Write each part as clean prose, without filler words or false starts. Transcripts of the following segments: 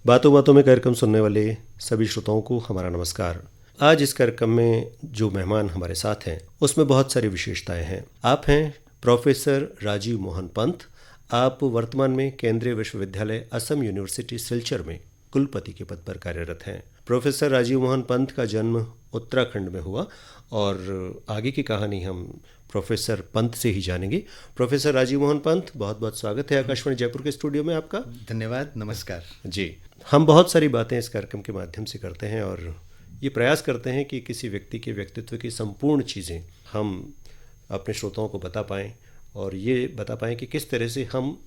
बातों बातों में कार्यक्रम सुनने वाले सभी श्रोताओं को हमारा नमस्कार। आज इस कार्यक्रम में जो मेहमान हमारे साथ हैं उसमें बहुत सारी विशेषताएं हैं। आप हैं प्रोफेसर राजीव मोहन पंत। आप वर्तमान में केंद्रीय विश्वविद्यालय असम यूनिवर्सिटी सिलचर में कुलपति के पद पर कार्यरत हैं। प्रोफेसर राजीव मोहन पंत का जन्म उत्तराखंड में हुआ और आगे की कहानी हम प्रोफेसर पंत से ही जानेंगे। प्रोफेसर राजीव मोहन पंत, बहुत बहुत स्वागत है आकाशवाणी जयपुर के स्टूडियो में आपका। धन्यवाद, नमस्कार जी। हम बहुत सारी बातें इस कार्यक्रम के माध्यम से करते हैं और ये प्रयास करते हैं कि किसी व्यक्ति के व्यक्तित्व की संपूर्ण चीज़ें हम अपने श्रोताओं को बता पाएँ और ये बता पाएँ कि किस तरह से हम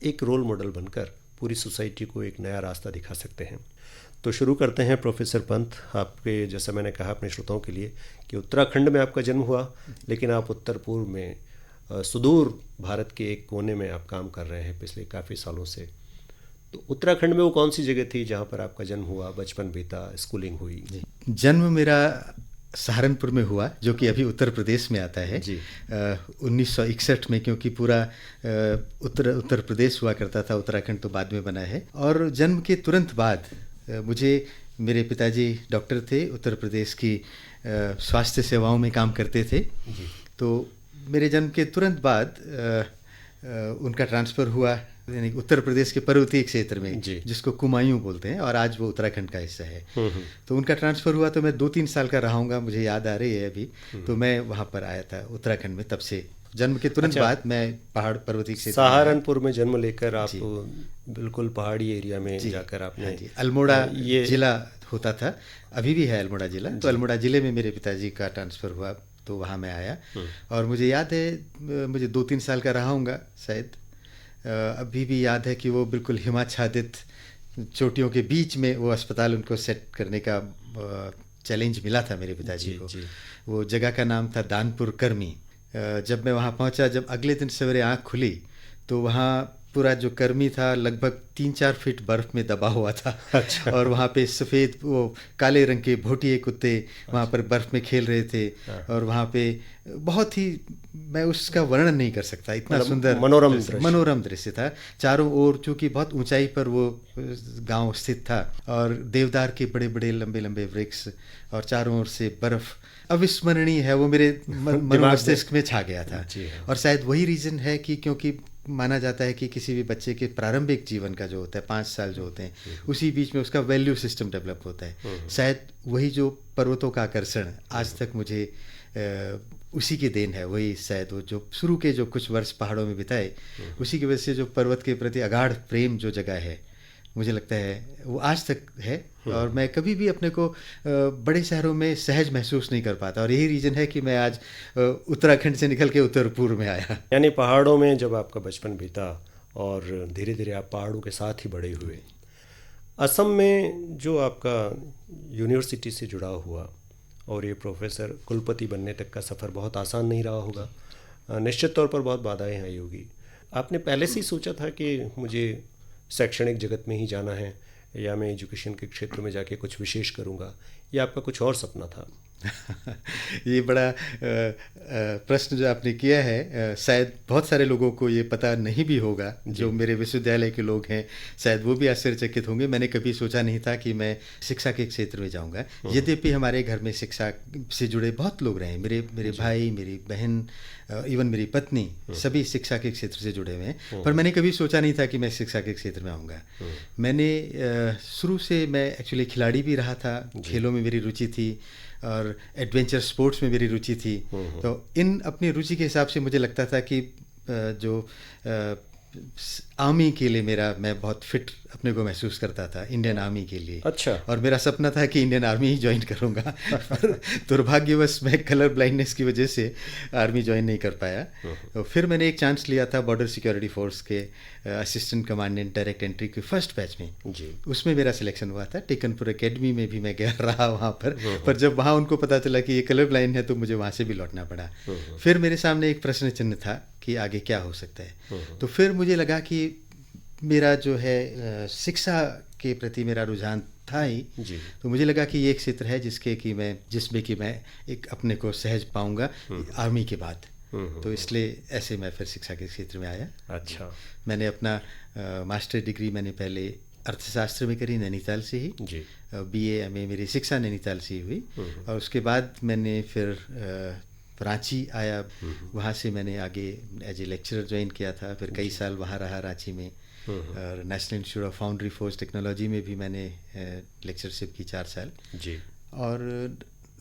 एक रोल मॉडल बनकर पूरी सोसाइटी को एक नया रास्ता दिखा सकते हैं। तो शुरू करते हैं प्रोफेसर पंत। आपके, जैसा मैंने कहा अपने श्रोताओं के लिए, कि उत्तराखंड में आपका जन्म हुआ, लेकिन आप उत्तर पूर्व में सुदूर भारत के एक कोने में आप काम कर रहे हैं पिछले काफ़ी सालों से। तो उत्तराखंड में वो कौन सी जगह थी जहाँ पर आपका जन्म हुआ, बचपन बीता, स्कूलिंग हुई? जन्म मेरा सहारनपुर में हुआ, जो कि अभी उत्तर प्रदेश में आता है। 1961 में, क्योंकि पूरा उत्तर प्रदेश हुआ करता था, उत्तराखंड तो बाद में बना है। और जन्म के तुरंत बाद मुझे, मेरे पिताजी डॉक्टर थे, उत्तर प्रदेश की स्वास्थ्य सेवाओं में काम करते थे। तो मेरे जन्म के तुरंत बाद उनका ट्रांसफ़र हुआ यानी उत्तर प्रदेश के पर्वतीय क्षेत्र में, जिसको कुमायूं बोलते हैं, और आज वो उत्तराखंड का हिस्सा है। तो उनका ट्रांसफ़र हुआ तो मैं 2-3 साल का रहा हूँगा, मुझे याद आ रही है अभी। तो मैं वहाँ पर आया था उत्तराखंड में। तब से जन्म के तुरंत बाद मैं पहाड़ पर्वतीय क्षेत्र, सहारनपुर में जन्म लेकर आप बिल्कुल पहाड़ी एरिया में जाकर आपने अल्मोड़ा जिला होता था, अभी भी है अल्मोड़ा जिला। तो अल्मोड़ा जिले में मेरे पिताजी का ट्रांसफ़र हुआ, तो वहाँ मैं आया। और मुझे याद है, मुझे 2-3 साल का रहा हूँगा शायद। अभी भी याद है कि वो बिल्कुल हिमाच्छादित चोटियों के बीच में वो अस्पताल उनको सेट करने का चैलेंज मिला था मेरे पिताजी को। वो जगह का नाम था दानपुर कर्मी। जब मैं वहाँ पहुँचा, जब अगले दिन सवेरे आँख खुली तो वहाँ पूरा जो कर्मी था लगभग 3-4 फीट बर्फ़ में दबा हुआ था। अच्छा। और वहाँ पे सफ़ेद वो काले रंग के भोटिए कुत्ते वहाँ पर बर्फ़ में खेल रहे थे। और वहाँ पे बहुत ही, मैं उसका वर्णन नहीं कर सकता, इतना सुंदर मनोरम दृश्य था। चारों ओर, चूँकि बहुत ऊंचाई पर वो गांव स्थित था, और देवदार के बड़े बड़े लंबे लंबे वृक्ष, और चारों ओर से बर्फ़। अविस्मरणीय है वो, मेरे मस्तिष्क में छा गया था। और शायद वही रीज़न है कि क्योंकि माना जाता है कि किसी भी बच्चे के प्रारंभिक जीवन का जो होता है 5 साल जो होते हैं, उसी बीच में उसका वैल्यू सिस्टम डेवलप होता है। शायद वही जो पर्वतों का आकर्षण आज तक मुझे उसी की देन है। वही शायद वो जो शुरू के जो कुछ वर्ष पहाड़ों में बिताए, उसी की वजह से जो पर्वत के प्रति अगाध प्रेम जो जगह है, मुझे लगता है वो आज तक है। और मैं कभी भी अपने को बड़े शहरों में सहज महसूस नहीं कर पाता, और यही रीज़न है कि मैं आज उत्तराखंड से निकल के उत्तर पूर्व में आया। यानी पहाड़ों में जब आपका बचपन बीता और धीरे धीरे आप पहाड़ों के साथ ही बड़े हुए। असम में जो आपका यूनिवर्सिटी से जुड़ा हुआ और ये प्रोफेसर कुलपति बनने तक का सफ़र बहुत आसान नहीं रहा होगा, निश्चित तौर पर बहुत बाधाएं आई होगी। आपने पहले से ही सोचा था कि मुझे शैक्षणिक जगत में ही जाना है, या मैं एजुकेशन के क्षेत्र में जाके कुछ विशेष करूँगा, या आपका कुछ और सपना था? ये बड़ा प्रश्न जो आपने किया है, शायद बहुत सारे लोगों को ये पता नहीं भी होगा। जो मेरे विश्वविद्यालय के लोग हैं शायद वो भी आश्चर्यचकित होंगे। मैंने कभी सोचा नहीं था कि मैं शिक्षा के क्षेत्र में जाऊंगा। यद्यपि हमारे घर में शिक्षा से जुड़े बहुत लोग रहे हैं, मेरे भाई, मेरी बहन, इवन मेरी पत्नी, सभी शिक्षा के क्षेत्र से जुड़े हुए हैं। पर मैंने कभी सोचा नहीं था कि मैं शिक्षा के क्षेत्र में आऊँगा। मैंने शुरू से, मैं एक्चुअली खिलाड़ी भी रहा था, खेलों में मेरी रुचि थी, और एडवेंचर स्पोर्ट्स में मेरी रुचि थी। तो इन अपनी रुचि के हिसाब से मुझे लगता था कि जो आर्मी के लिए मैं बहुत फिट अपने को महसूस करता था, इंडियन आर्मी के लिए। अच्छा। और मेरा सपना था कि इंडियन आर्मी ही ज्वाइन करूँगा। पर दुर्भाग्यवश मैं कलर ब्लाइंडनेस की वजह से आर्मी ज्वाइन नहीं कर पाया। तो फिर मैंने एक चांस लिया था बॉर्डर सिक्योरिटी फोर्स के असिस्टेंट कमांडेंट डायरेक्ट एंट्री के फर्स्ट बैच में जी। उसमें मेरा सिलेक्शन हुआ था। टेकनपुर एकेडमी में भी मैं गया रहा वहाँ पर जब वहाँ उनको पता चला कि ये कलर ब्लाइंड है तो मुझे वहाँ से भी लौटना पड़ा। फिर मेरे सामने एक प्रश्न चिन्ह था कि आगे क्या हो सकता है। तो फिर मुझे लगा कि मेरा जो है शिक्षा के प्रति मेरा रुझान था ही जी। तो मुझे लगा कि ये एक क्षेत्र है जिसमें कि मैं एक अपने को सहज पाऊंगा आर्मी के बाद। तो इसलिए ऐसे मैं फिर शिक्षा के क्षेत्र में आया। अच्छा। मैंने अपना मास्टर डिग्री मैंने पहले अर्थशास्त्र में करी नैनीताल से ही जी। BA MA मेरी शिक्षा नैनीताल से ही हुई। और उसके बाद मैंने फिर रांची आया, वहाँ से मैंने आगे एज ए लेक्चरर ज्वाइन किया था, फिर कई साल वहाँ रहा रांची में। और national institute of foundry force technology में भी मैंने लेक्चरशिप की 4 साल जी। और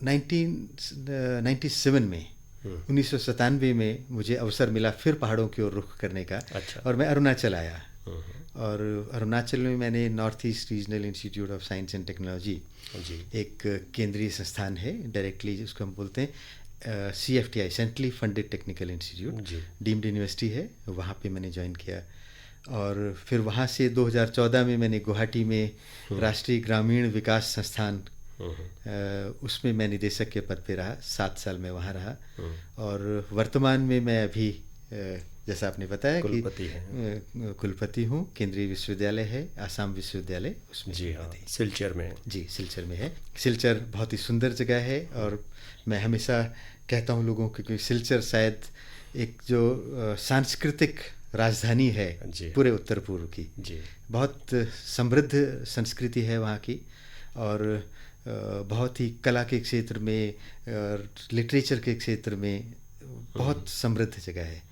1997 में 1997 में मुझे अवसर मिला फिर पहाड़ों की ओर रुख करने का। अच्छा। और मैं अरुणाचल आया और अरुणाचल में मैंने north east regional institute of science and technology, एक केंद्रीय संस्थान है, डायरेक्टली जिसको हम बोलते हैं CFTI, centrally funded technical institute, deemed university है, वहाँ पे मैंने ज्वाइन किया। और फिर वहाँ से 2014 में मैंने गुवाहाटी में राष्ट्रीय ग्रामीण विकास संस्थान, उसमें मैं निदेशक के पद पे रहा, 7 साल में वहाँ रहा। और वर्तमान में मैं अभी जैसा आपने बताया कि कुलपति हूँ। केंद्रीय विश्वविद्यालय है, आसाम विश्वविद्यालय, उसमें। जी हाँ, सिलचर में। जी, सिलचर में है। सिलचर बहुत ही सुंदर जगह है और मैं हमेशा कहता हूँ लोगों को कि सिलचर शायद एक जो सांस्कृतिक राजधानी है पूरे उत्तर पूर्व की। जी। बहुत समृद्ध संस्कृति है वहाँ की और बहुत ही कला के क्षेत्र में और लिटरेचर के क्षेत्र में बहुत समृद्ध जगह है।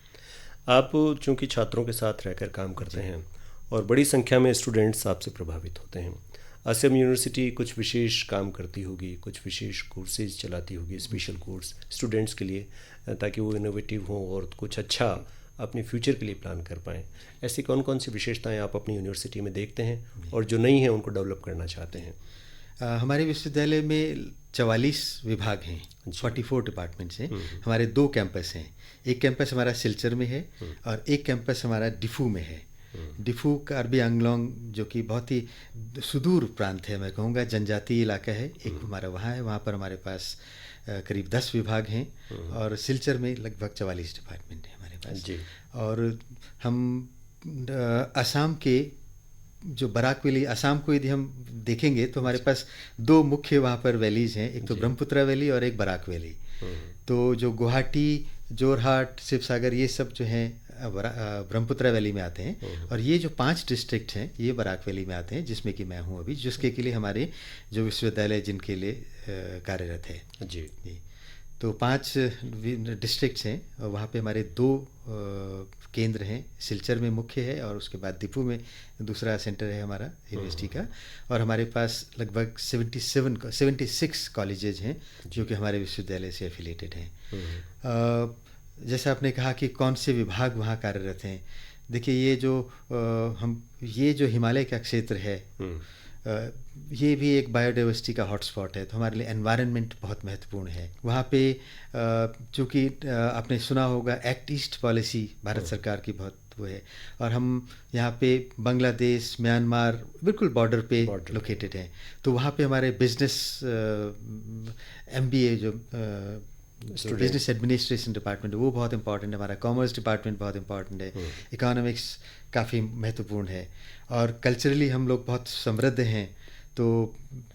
आप चूंकि छात्रों के साथ रहकर काम करते हैं और बड़ी संख्या में स्टूडेंट्स आपसे प्रभावित होते हैं, असम यूनिवर्सिटी कुछ विशेष काम करती होगी, कुछ विशेष कोर्सेज चलाती होगी, स्पेशल कोर्स स्टूडेंट्स के लिए, ताकि वो इनोवेटिव हों और कुछ अच्छा अपने फ्यूचर के लिए प्लान कर पाएँ। ऐसी कौन कौन सी विशेषताएं आप अपनी यूनिवर्सिटी में देखते हैं और जो नहीं है उनको डेवलप करना चाहते हैं? हमारे विश्वविद्यालय में 44 विभाग हैं, 44 डिपार्टमेंट्स हैं। हमारे 2 कैंपस हैं, एक कैंपस हमारा सिलचर में है और एक कैंपस हमारा डिफू में है। डिफू कार्बी आंगलोंग जो कि बहुत ही सुदूर प्रांत है, मैं कहूँगा जनजातीय इलाका है, एक हमारा वहाँ है। वहाँ पर हमारे पास करीब 10 विभाग हैं और सिलचर में लगभग 44 डिपार्टमेंट है हमारे पास जी। और हम असम के जो बराक वैली, असम को यदि हम देखेंगे तो हमारे पास 2 मुख्य वहाँ पर वैलीज हैं, एक तो ब्रह्मपुत्रा वैली और एक बराक वैली। तो जो गुवाहाटी, जोरहाट, शिवसागर ये सब जो हैं ब्रह्मपुत्रा वैली में आते हैं और ये जो 5 डिस्ट्रिक्ट हैं ये बराक वैली में आते हैं, जिसमें कि मैं हूँ अभी, जिसके के लिए हमारे जो विश्वविद्यालय जिनके लिए कार्यरत है। जी। तो 5 डिस्ट्रिक्ट्स हैं और वहाँ पे हमारे 2 केंद्र हैं, सिलचर में मुख्य है और उसके बाद दीपू में दूसरा सेंटर है हमारा यूनिवर्सिटी का। और हमारे पास लगभग 76 कॉलेजेज हैं जो कि हमारे विश्वविद्यालय से एफिलिएटेड हैं। जैसा आपने कहा कि कौन से विभाग वहाँ कार्यरत हैं, देखिए ये जो हिमालय का क्षेत्र है, ये भी एक बायोडाइवर्सिटी का हॉटस्पॉट है, तो हमारे लिए एनवायरनमेंट बहुत महत्वपूर्ण है। वहाँ पे चूँकि आपने सुना होगा एक्ट ईस्ट पॉलिसी भारत सरकार की बहुत वो है और हम यहाँ पे बांग्लादेश, म्यांमार बिल्कुल बॉर्डर पे लोकेटेड हैं। तो वहाँ पे हमारे बिजनेस MBA जो बिजनेस एडमिनिस्ट्रेशन डिपार्टमेंट है वो बहुत इंपॉर्टेंट है, हमारा कॉमर्स डिपार्टमेंट बहुत इंपॉर्टेंट है, इकोनॉमिक्स काफ़ी महत्वपूर्ण है और कल्चरली हम लोग बहुत समृद्ध हैं। तो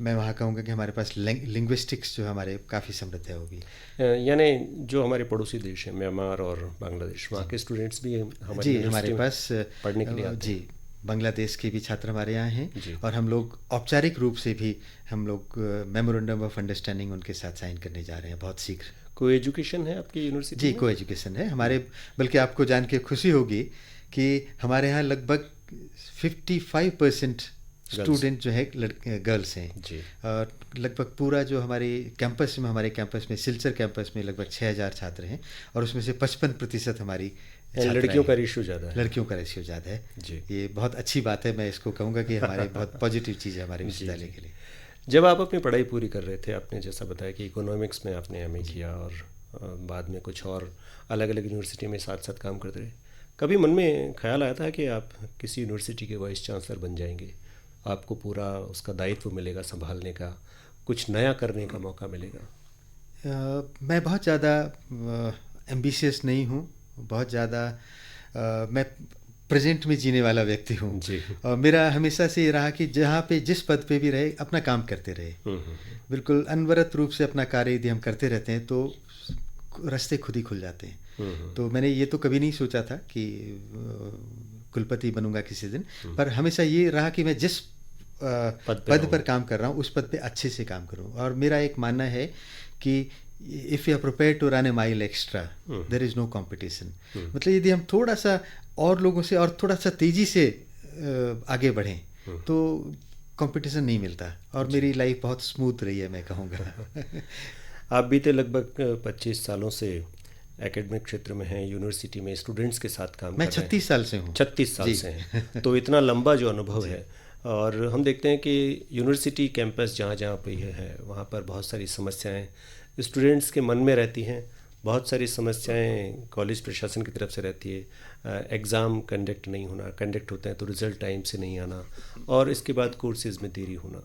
मैं वहाँ कहूँगा कि हमारे पास लिंग्विस्टिक्स जो हमारे काफ़ी समृद्ध है वो भी। यानी जो हमारे पड़ोसी देश हैं म्यांमार और बांग्लादेश, वहाँ के स्टूडेंट्स भी हमारे पास पढ़ने के लिए आते हैं। जी, बांग्लादेश के भी छात्र हमारे यहाँ हैं और हम लोग औपचारिक रूप से भी हम लोग मेमोरेंडम ऑफ अंडरस्टैंडिंग उनके साथ साइन करने जा रहे हैं बहुत शीघ्र। को एजुकेशन है आपकी यूनिवर्सिटी? जी, को एजुकेशन है हमारे, बल्कि आपको जान के खुशी होगी कि हमारे यहाँ लगभग 55% स्टूडेंट जो है गर्ल्स हैं जी। और लगभग पूरा जो हमारे कैंपस में सिलचर कैंपस में लगभग 6000 छात्र हैं और उसमें से 55% हमारी लड़कियों का रेशियो ज़्यादा है। लड़कियों का रेशियो ज़्यादा है जी। ये बहुत अच्छी बात है, मैं इसको कहूँगा कि हमारे बहुत पॉजिटिव चीज़ है हमारे विश्वविद्यालय के लिए। जब आप अपनी पढ़ाई पूरी कर रहे थे, आपने जैसा बताया कि इकोनॉमिक्स में आपने MA किया और बाद में कुछ और अलग अलग यूनिवर्सिटी में साथ साथ काम करते रहे, कभी मन में ख्याल आया था कि आप किसी यूनिवर्सिटी के वाइस चांसलर बन जाएंगे, आपको पूरा उसका दायित्व मिलेगा संभालने का, कुछ नया करने का मौका मिलेगा? मैं बहुत ज़्यादा एम्बिशियस नहीं हूँ, बहुत ज़्यादा मैं प्रेजेंट में जीने वाला व्यक्ति हूँ और मेरा हमेशा से ये रहा कि जहाँ पे जिस पद पे भी रहे अपना काम करते रहे, बिल्कुल अनवरत रूप से अपना कार्य यदि हम करते रहते हैं तो रास्ते खुद ही खुल जाते हैं। तो मैंने ये तो कभी नहीं सोचा था कि कुलपति बनूंगा किसी दिन, पर हमेशा ये रहा कि मैं जिस पद पर काम कर रहा हूँ उस पद पे अच्छे से काम करूँ। और मेरा एक मानना है कि if you are prepared to run a mile extra there is no competition. मतलब यदि हम थोड़ा सा और लोगों से और थोड़ा सा तेज़ी से आगे बढ़ें तो कंपटीशन नहीं मिलता, और मेरी लाइफ बहुत स्मूथ रही है, मैं कहूँगा। आप बीते लगभग 25 सालों से एकेडमिक क्षेत्र में हैं, यूनिवर्सिटी में स्टूडेंट्स के साथ काम मैं कर रहे हैं। 36 साल से हूँ। 36 साल से हैं, तो इतना लंबा जो अनुभव है, और हम देखते हैं कि यूनिवर्सिटी कैंपस जहाँ जहाँ पे है वहाँ पर बहुत सारी समस्याएं स्टूडेंट्स के मन में रहती हैं, बहुत सारी समस्याएं कॉलेज प्रशासन की तरफ से रहती है। एग्ज़ाम कंडक्ट नहीं होना, कंडक्ट होते हैं तो रिज़ल्ट टाइम से नहीं आना, और इसके बाद कोर्सेज़ में देरी होना।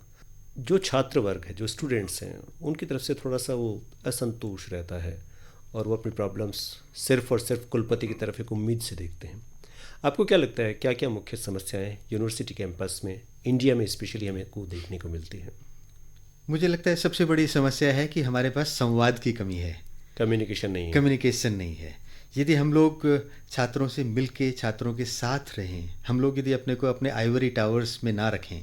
जो छात्र वर्ग है, जो स्टूडेंट्स हैं, उनकी तरफ से थोड़ा सा वो असंतोष रहता है, और वो अपनी प्रॉब्लम्स सिर्फ और सिर्फ कुलपति की तरफ एक उम्मीद से देखते हैं। आपको क्या लगता है, क्या क्या मुख्य समस्याएं यूनिवर्सिटी कैंपस में, इंडिया में स्पेशली, हमें को देखने को मिलती हैं? मुझे लगता है सबसे बड़ी समस्या है कि हमारे पास संवाद की कमी है, कम्युनिकेशन नहीं है। कम्युनिकेशन नहीं है। यदि हम लोग छात्रों से मिल के छात्रों के साथ रहें, हम लोग यदि अपने को अपने आइवरी टावर्स में ना रखें,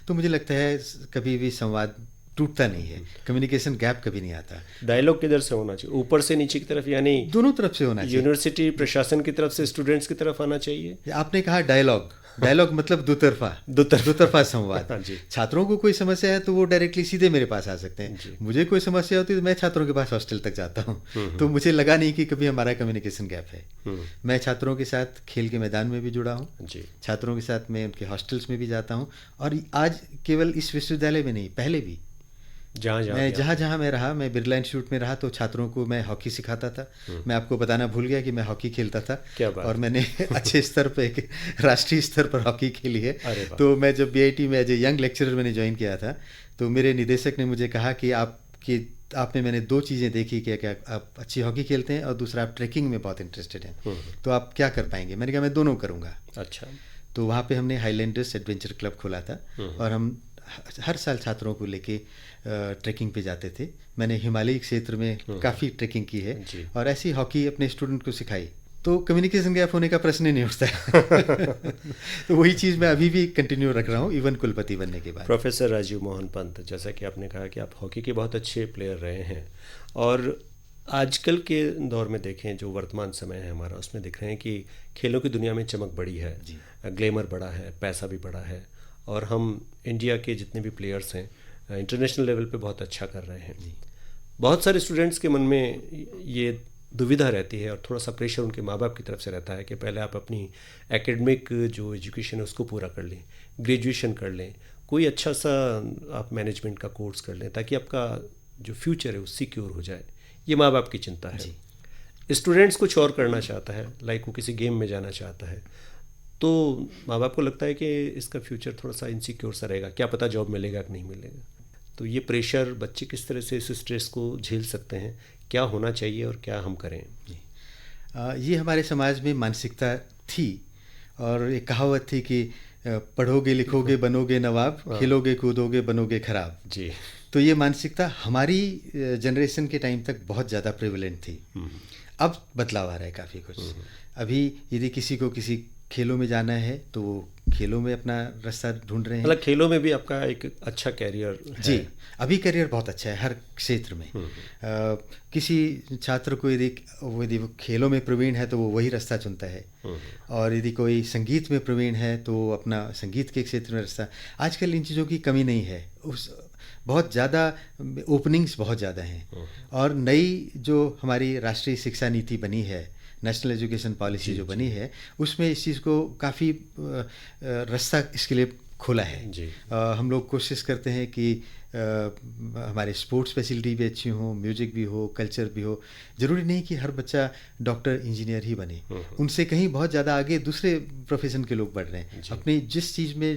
तो मुझे लगता है कभी भी संवाद टूटता नहीं है, कम्युनिकेशन गैप कभी नहीं आता। डायलॉग किधर से होना चाहिए, ऊपर से नीचे की तरफ, यानी दोनों तरफ से होना चाहिए। यूनिवर्सिटी प्रशासन की तरफ से स्टूडेंट्स की तरफ आना चाहिए। आपने कहा डायलॉग मतलब दुतरफा संवाद। छात्रों को कोई समस्या है तो वो डायरेक्टली सीधे मेरे पास आ सकते हैं, मुझे कोई समस्या होती है तो मैं छात्रों के पास हॉस्टल तक जाता हूँ। तो मुझे लगा नहीं कि कभी हमारा कम्युनिकेशन गैप है। मैं छात्रों के साथ खेल के मैदान में भी जुड़ा हूँ, छात्रों के साथ मैं उनके हॉस्टल्स में भी जाता हूँ, और आज केवल इस विश्वविद्यालय में नहीं, पहले भी जहाँ मैं रहा, मैं बिरला इंस्टीट्यूट में रहा तो छात्रों को मैं हॉकी सिखाता था। मैं आपको बताना भूल गया कि मैं हॉकी खेलता था, और मैंने अच्छे स्तर पर, एक राष्ट्रीय स्तर पर हॉकी खेली है। तो मैं जब BIT में एज ए यंग लेक्चरर मैंने ज्वाइन किया था, तो मेरे निदेशक ने मुझे कहा कि आपने मैंने दो चीज़ें देखी कि क्या आप अच्छी हॉकी खेलते हैं और दूसरा आप ट्रैकिंग में बहुत इंटरेस्टेड हैं, तो आप क्या कर पाएंगे? मैंने कहा मैं दोनों करूँगा। अच्छा। तो वहाँ पे हमने हाईलैंडर्स एडवेंचर क्लब खोला था, और हम हर साल छात्रों को लेके ट्रैकिंग पे जाते थे। मैंने हिमालयी क्षेत्र में काफ़ी ट्रैकिंग की है, और ऐसी हॉकी अपने स्टूडेंट को सिखाई, तो कम्युनिकेशन गैप होने का प्रश्न ही नहीं उठता है। तो वही चीज़ मैं अभी भी कंटिन्यू रख रहा हूँ इवन कुलपति बनने के बाद। प्रोफेसर राजीव मोहन पंत, जैसा कि आपने कहा कि आप हॉकी के बहुत अच्छे प्लेयर रहे हैं, और आजकल के दौर में देखें, जो वर्तमान समय है हमारा, उसमें दिख रहे हैं कि खेलों की दुनिया में चमक बड़ी है, ग्लैमर बड़ा है, पैसा भी बड़ा है, और हम इंडिया के जितने भी प्लेयर्स हैं इंटरनेशनल लेवल पे बहुत अच्छा कर रहे हैं। बहुत सारे स्टूडेंट्स के मन में ये दुविधा रहती है, और थोड़ा सा प्रेशर उनके माँ बाप की तरफ से रहता है कि पहले आप अपनी एकेडमिक जो एजुकेशन है उसको पूरा कर लें, ग्रेजुएशन कर लें, कोई अच्छा सा आप मैनेजमेंट का कोर्स कर लें, ताकि आपका जो फ्यूचर है वो सिक्योर हो जाए। ये माँ बाप की चिंता है। स्टूडेंट्स कुछ और करना चाहता है, लाइक वो किसी गेम में जाना चाहता है, तो माँ बाप को लगता है कि इसका फ्यूचर थोड़ा सा इनसिक्योर सा रहेगा, क्या पता जॉब मिलेगा कि नहीं मिलेगा। तो ये प्रेशर, बच्चे किस तरह से इस स्ट्रेस को झेल सकते हैं, क्या होना चाहिए और क्या हम करें? ये हमारे समाज में मानसिकता थी, और एक कहावत थी कि पढ़ोगे लिखोगे बनोगे नवाब, खेलोगे कूदोगे बनोगे खराब। जी। तो ये मानसिकता हमारी जनरेशन के टाइम तक बहुत ज़्यादा प्रेवलेंट थी। अब बदलाव आ रहा है काफ़ी कुछ। अभी यदि किसी को किसी खेलों में जाना है तो वो खेलों में अपना रास्ता ढूंढ रहे हैं। मतलब खेलों में भी आपका एक अच्छा कैरियर है। जी, अभी करियर बहुत अच्छा है हर क्षेत्र में। किसी छात्र को यदि वो खेलों में प्रवीण है तो वो वही रास्ता चुनता है, और यदि कोई संगीत में प्रवीण है तो अपना संगीत के क्षेत्र में रास्ता। आजकल इन चीज़ों की कमी नहीं है, बहुत ज़्यादा ओपनिंग्स बहुत ज़्यादा हैं, और नई जो हमारी राष्ट्रीय शिक्षा नीति बनी है, नेशनल एजुकेशन पॉलिसी जो बनी है, उसमें इस चीज़ को काफ़ी रास्ता इसके लिए खोला है। हम लोग कोशिश करते हैं कि हमारे स्पोर्ट्स फैसिलिटी भी अच्छी हो, म्यूजिक भी हो, कल्चर भी हो। ज़रूरी नहीं कि हर बच्चा डॉक्टर इंजीनियर ही बने, उनसे कहीं बहुत ज़्यादा आगे दूसरे प्रोफेशन के लोग बढ़ रहे हैं। अपनी जिस चीज़ में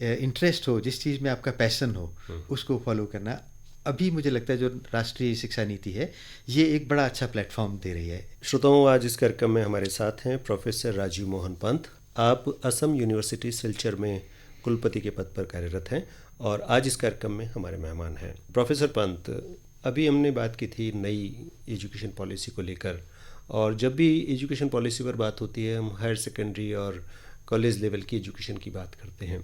इंटरेस्ट हो, जिस चीज़ में आपका पैशन हो, उसको फॉलो करना। अभी मुझे लगता है जो राष्ट्रीय शिक्षा नीति है ये एक बड़ा अच्छा प्लेटफॉर्म दे रही है। श्रोताओं, आज इस कार्यक्रम में हमारे साथ हैं प्रोफेसर राजीव मोहन पंत। आप असम यूनिवर्सिटी सिलचर में कुलपति के पद पर कार्यरत हैं, और आज इस कार्यक्रम में हमारे मेहमान हैं। प्रोफेसर पंत, अभी हमने बात की थी नई एजुकेशन पॉलिसी को लेकर, और जब भी एजुकेशन पॉलिसी पर बात होती है हम हायर सेकेंडरी और कॉलेज लेवल की एजुकेशन की बात करते हैं।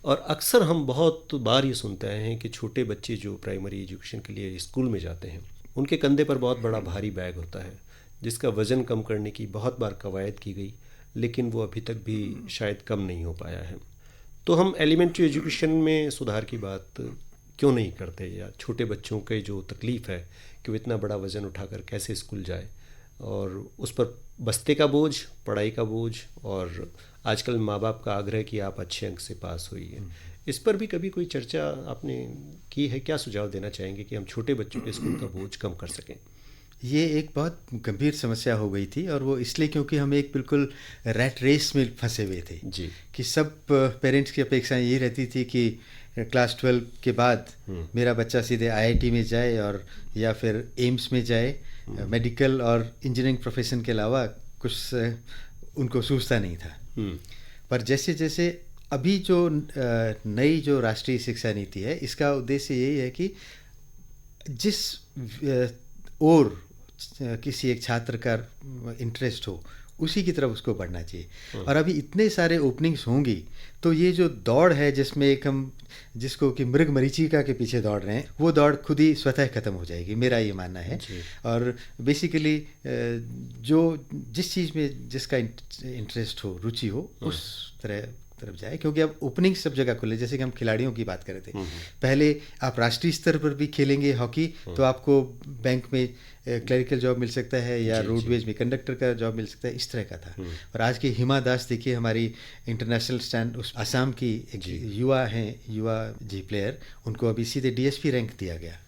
और अक्सर हम बहुत बार ये सुनते आए हैं कि छोटे बच्चे जो प्राइमरी एजुकेशन के लिए स्कूल में जाते हैं, उनके कंधे पर बहुत बड़ा भारी बैग होता है जिसका वज़न कम करने की बहुत बार कवायद की गई, लेकिन वो अभी तक भी शायद कम नहीं हो पाया है। तो हम एलिमेंट्री एजुकेशन में सुधार की बात क्यों नहीं करते, या छोटे बच्चों के जो तकलीफ़ है कि वो इतना बड़ा वज़न उठाकर कैसे स्कूल जाए, और उस पर बस्ते का बोझ, पढ़ाई का बोझ, और आजकल माँ बाप का आग्रह कि आप अच्छे अंक से पास होइए, इस पर भी कभी कोई चर्चा आपने की है? क्या सुझाव देना चाहेंगे कि हम छोटे बच्चों के स्कूल का बोझ कम कर सकें? ये एक बहुत गंभीर समस्या हो गई थी, और वो इसलिए क्योंकि हम एक बिल्कुल रैट रेस में फंसे हुए थे जी। कि सब पेरेंट्स की अपेक्षाएं ये रहती थी कि क्लास 12 के बाद मेरा बच्चा सीधे आईआईटी में जाए और या फिर एम्स में जाए, मेडिकल और इंजीनियरिंग प्रोफेशन के अलावा कुछ उनको सूझता नहीं था। पर जैसे जैसे अभी जो नई जो राष्ट्रीय शिक्षा नीति है, इसका उद्देश्य यही है कि जिस और किसी एक छात्र का इंटरेस्ट हो उसी की तरफ उसको बढ़ना चाहिए। और अभी इतने सारे ओपनिंग्स होंगी तो ये जो दौड़ है जिसमें एक हम जिसको कि मृग मरीचिका के पीछे दौड़ रहे हैं, वो दौड़ खुद ही स्वतः ख़त्म हो जाएगी, मेरा ये मानना है। और बेसिकली जो जिस चीज़ में जिसका इंटरेस्ट हो, रुचि हो, उस तरफ जाए, क्योंकि अब ओपनिंग सब जगह खुले। जैसे कि हम खिलाड़ियों की बात कर रहे थे, पहले आप राष्ट्रीय स्तर पर भी खेलेंगे हॉकी तो आपको बैंक में क्लरिकल जॉब मिल सकता है या रोडवेज में कंडक्टर का जॉब मिल सकता है, इस तरह का था। और आज की हिमा दास देखिए, हमारी इंटरनेशनल स्टैंड असम की एक युवा प्लेयर, उनको अभी सीधे डीएसपी रैंक दिया गया।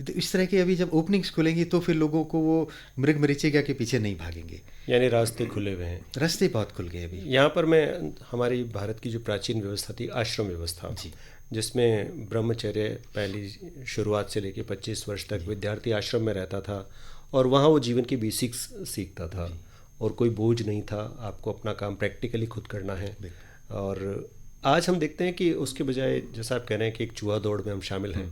तो इस तरह के अभी जब ओपनिंग्स खुलेंगी तो फिर लोगों को वो मृग मरीचिका के पीछे नहीं भागेंगे, यानी रास्ते खुले हुए हैं, रास्ते बहुत खुल गए अभी। यहाँ पर मैं हमारी भारत की जो प्राचीन व्यवस्था थी, आश्रम व्यवस्था, जिसमें ब्रह्मचर्य पहली शुरुआत से लेकर 25 वर्ष तक विद्यार्थी आश्रम में रहता था और वहाँ वो जीवन की बेसिक्स सीखता था और कोई बोझ नहीं था, आपको अपना काम प्रैक्टिकली खुद करना है। और आज हम देखते हैं कि उसके बजाय जैसा आप कह रहे हैं कि एक चूहा दौड़ में हम शामिल हैं,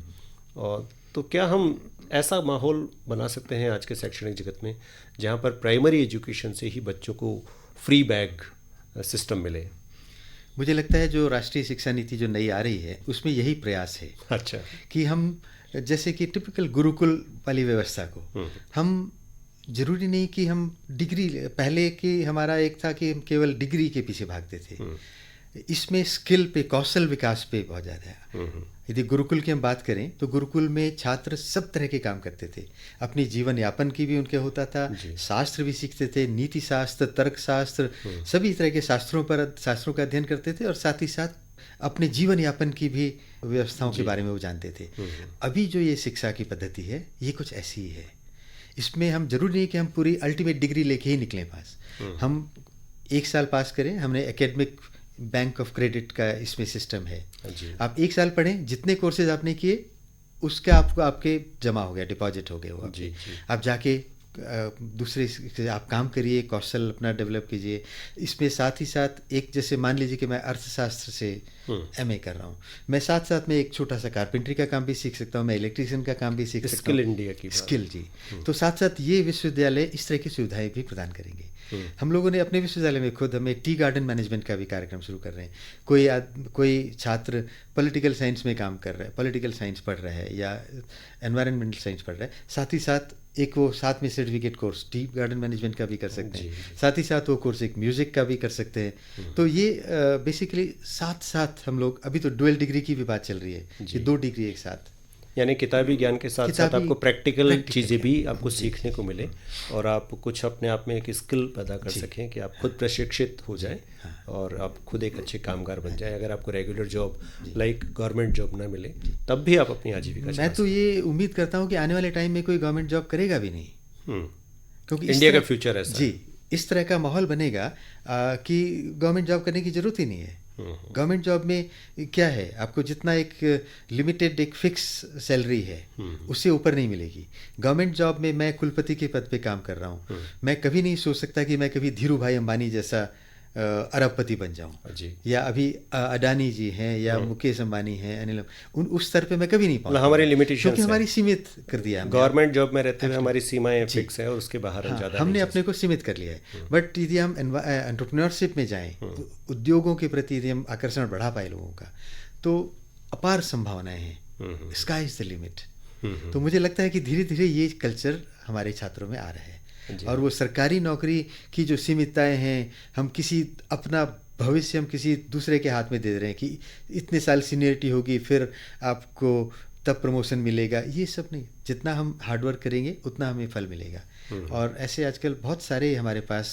और तो क्या हम ऐसा माहौल बना सकते हैं आज के शैक्षणिक जगत में जहाँ पर प्राइमरी एजुकेशन से ही बच्चों को फ्री बैग सिस्टम मिले? मुझे लगता है जो राष्ट्रीय शिक्षा नीति जो नई आ रही है उसमें यही प्रयास है। अच्छा। कि हम जैसे कि टिपिकल गुरुकुल वाली व्यवस्था को हम जरूरी नहीं कि हम डिग्री, पहले की हमारा एक था कि हम केवल डिग्री के पीछे भागते थे, इसमें स्किल पे, कौशल विकास पे बहुत ज़्यादा है। यदि गुरुकुल की हम बात करें तो गुरुकुल में छात्र सब तरह के काम करते थे, अपनी जीवन यापन की भी उनके होता था, शास्त्र भी सीखते थे, नीति शास्त्र, तर्क शास्त्र, सभी तरह के शास्त्रों का अध्ययन करते थे, और साथ ही साथ अपने जीवन यापन की भी व्यवस्थाओं के बारे में वो जानते थे। अभी जो ये शिक्षा की पद्धति है ये कुछ ऐसी ही है, इसमें हम जरूरी नहीं कि हम पूरी अल्टीमेट डिग्री लेके ही निकलें पास। हम 1 साल पास करें, हमने एकेडमिक बैंक ऑफ क्रेडिट का इसमें सिस्टम है। आप 1 साल पढ़ें, जितने कोर्सेज आपने किए उसका आपको आपके जमा हो गया, डिपॉजिट हो गया वो आपके। आप जाके दूसरे आप काम करिए, कौशल अपना डेवलप कीजिए। इसमें साथ ही साथ एक, जैसे मान लीजिए कि मैं अर्थशास्त्र से एमए कर रहा हूँ, मैं साथ साथ में एक छोटा सा कारपेंटरी का काम भी सीख सकता हूँ, मैं इलेक्ट्रीशियन का काम भी सीख सकता हूँ। स्किल इंडिया की स्किल जी। तो साथ साथ ये विश्वविद्यालय इस तरह की सुविधाएं भी प्रदान करेंगे। हम लोगों ने अपने विश्वविद्यालय में खुद हमें टी गार्डन मैनेजमेंट का भी कार्यक्रम शुरू कर रहे हैं। कोई छात्र पॉलिटिकल साइंस में काम कर रहा है, पॉलिटिकल साइंस पढ़ रहा है या एनवायरनमेंटल साइंस पढ़ रहा है, साथ ही साथ एक वो साथ में certificate course tea garden management का भी कर सकते हैं, साथ ही साथ वो कोर्स एक म्यूज़िक का भी कर सकते हैं। तो ये बेसिकली साथ साथ हम लोग, अभी तो डुअल डिग्री की भी बात चल रही है कि 2 डिग्री एक साथ, यानी किताबी ज्ञान के साथ साथ आपको प्रैक्टिकल चीज़ें भी आपको सीखने को मिले और आप कुछ अपने आप में एक स्किल पैदा कर सकें कि आप खुद प्रशिक्षित हो जाए और आप खुद एक अच्छे कामगार बन जाए। अगर आपको regular job like government job ना मिले तब भी आप अपनी आजीविका। मैं तो ये उम्मीद करता हूँ कि आने वाले टाइम में कोई गवर्नमेंट जॉब करेगा भी नहीं, क्योंकि इंडिया का फ्यूचर ऐसा जी, इस तरह का माहौल बनेगा कि गवर्नमेंट जॉब करने की ज़रूरत ही नहीं है। गवर्नमेंट जॉब में क्या है, आपको जितना एक लिमिटेड एक फिक्स सैलरी है उससे ऊपर नहीं मिलेगी। गवर्नमेंट जॉब में मैं कुलपति के पद पे काम कर रहा हूँ, मैं कभी नहीं सोच सकता कि मैं कभी धीरू भाई अंबानी जैसा अरबपति बन जाऊं जी। या अभी अडानी जी हैं या मुकेश अंबानी हैं, अनिल, उस स्तर पे मैं कभी नहीं पहुंचा, हमारी लिमिटेशन, क्योंकि हमारी सीमित कर दिया हमने। गवर्नमेंट जॉब में रहते हुए हमारी सीमाएं फिक्स है और उसके बाहर हम ज़्यादा हमने अपने को सीमित कर लिया है। बट यदि हम एंटरप्रेन्योरशिप में जाएं, उद्योगों के प्रति यदि हम आकर्षण बढ़ा पाए लोगों का, तो अपार संभावनाएं हैं, स्काई इज द लिमिट। तो मुझे लगता है कि धीरे धीरे ये कल्चर हमारे छात्रों में आ रहा है, और वो सरकारी नौकरी की जो सीमितताएं हैं, हम किसी अपना भविष्य हम किसी दूसरे के हाथ में दे रहे हैं कि इतने साल सीनियरिटी होगी फिर आपको तब प्रमोशन मिलेगा, ये सब नहीं। जितना हम हार्डवर्क करेंगे उतना हमें फल मिलेगा। और ऐसे आजकल बहुत सारे हमारे पास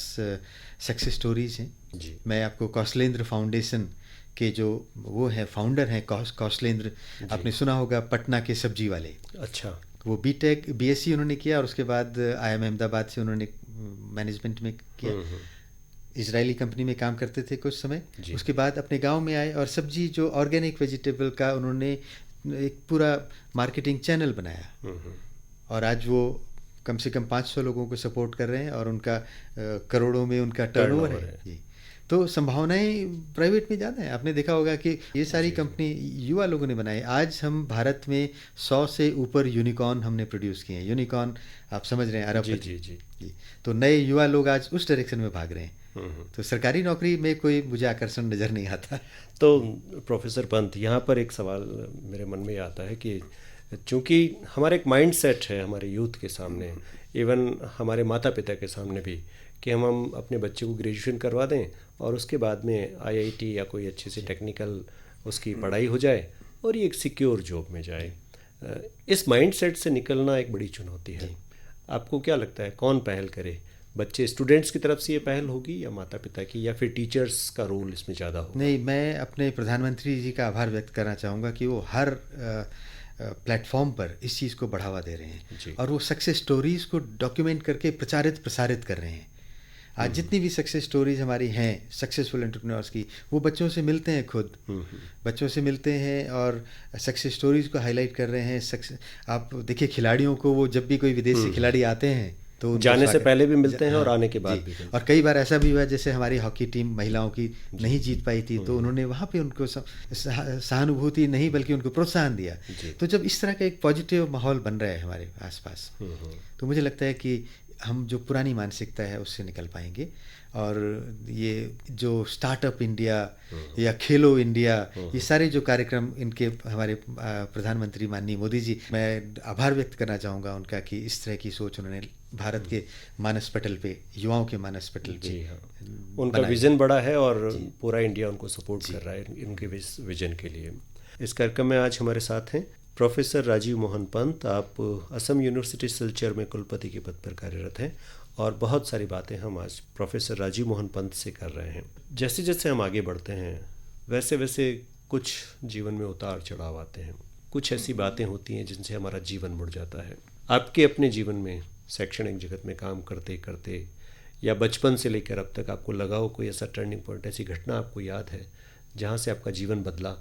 सक्सेस स्टोरीज हैं। मैं आपको कौशलेंद्र फाउंडेशन के जो वो है फाउंडर हैं, कौशलेंद्र, आपने सुना होगा, पटना के सब्जी वाले। अच्छा। वो बीटेक बीएससी उन्होंने किया और उसके बाद आईआईएम अहमदाबाद से उन्होंने मैनेजमेंट में किया। इजरायली कंपनी में काम करते थे कुछ समय। उसके बाद अपने गांव में आए और सब्जी जो ऑर्गेनिक वेजिटेबल का उन्होंने एक पूरा मार्केटिंग चैनल बनाया, और आज वो कम से कम 500 लोगों को सपोर्ट कर रहे हैं और उनका करोड़ों में उनका टर्नओवर है जी। तो संभावनाएं प्राइवेट में ज़्यादा है। आपने देखा होगा कि ये सारी कंपनी युवा लोगों ने बनाई। आज हम भारत में 100 से ऊपर यूनिकॉर्न हमने प्रोड्यूस किए हैं। यूनिकॉर्न आप समझ रहे हैं, अरबपति जी। तो नए युवा लोग आज उस डायरेक्शन में भाग रहे हैं। तो सरकारी नौकरी में कोई मुझे आकर्षण नज़र नहीं आता। तो प्रोफेसर पंत, यहाँ पर एक सवाल मेरे मन में आता है कि चूँकि हमारा एक माइंड सेट है हमारे यूथ के सामने, इवन हमारे माता पिता के सामने भी, कि हम अपने बच्चे को ग्रेजुएशन करवा दें और उसके बाद में आईआईटी या कोई अच्छी सी टेक्निकल उसकी पढ़ाई हो जाए और ये एक सिक्योर जॉब में जाए। इस माइंड सेट से निकलना एक बड़ी चुनौती है। आपको क्या लगता है कौन पहल करे? बच्चे स्टूडेंट्स की तरफ से ये पहल होगी या माता पिता की, या फिर टीचर्स का रोल इसमें ज़्यादा होगा? नहीं, मैं अपने प्रधानमंत्री जी का आभार व्यक्त करना चाहूँगा कि वो हर प्लेटफॉर्म पर इस चीज़ को बढ़ावा दे रहे हैं और वो सक्सेस स्टोरीज़ को डॉक्यूमेंट करके प्रसारित कर रहे हैं। आज जितनी भी सक्सेस स्टोरीज हमारी हैं सक्सेसफुल एंटरप्रेन्योर्स की, वो बच्चों से मिलते हैं, खुद बच्चों से मिलते हैं और सक्सेस स्टोरीज को हाईलाइट कर रहे हैं। आप देखिए खिलाड़ियों को, वो जब भी कोई विदेशी खिलाड़ी आते हैं तो जाने से पहले भी मिलते हैं और आने के बाद भी। और कई बार ऐसा भी हुआ जैसे हमारी हॉकी टीम महिलाओं की नहीं जीत पाई थी, तो उन्होंने वहाँ पे उनको सहानुभूति नहीं बल्कि उनको प्रोत्साहन दिया। तो जब इस तरह का एक पॉजिटिव माहौल बन रहा है हमारे आसपास, तो मुझे लगता है कि हम जो पुरानी मानसिकता है उससे निकल पाएंगे। और ये जो स्टार्टअप इंडिया या खेलो इंडिया, ये सारे जो कार्यक्रम इनके हमारे प्रधानमंत्री माननीय मोदी जी, मैं आभार व्यक्त करना चाहूँगा उनका कि इस तरह की सोच उन्होंने भारत के मानस पटल पे, युवाओं के मानस पटल पे उनका विज़न बड़ा है और पूरा इंडिया उनको सपोर्ट कर रहा है इनके विज़न के लिए। इस कार्यक्रम में आज हमारे साथ हैं प्रोफेसर राजीव मोहन पंत। आप असम यूनिवर्सिटी सिलचर में कुलपति के पद पर कार्यरत हैं और बहुत सारी बातें हम आज प्रोफेसर राजीव मोहन पंत से कर रहे हैं। जैसे जैसे हम आगे बढ़ते हैं वैसे वैसे कुछ जीवन में उतार चढ़ाव आते हैं, कुछ ऐसी बातें होती हैं जिनसे हमारा जीवन मुड़ जाता है। आपके अपने जीवन में शैक्षणिक जगत में काम करते करते या बचपन से लेकर अब तक आपको लगा हो कोई ऐसा टर्निंग पॉइंट, ऐसी घटना आपको याद है जहाँ से आपका जीवन बदला,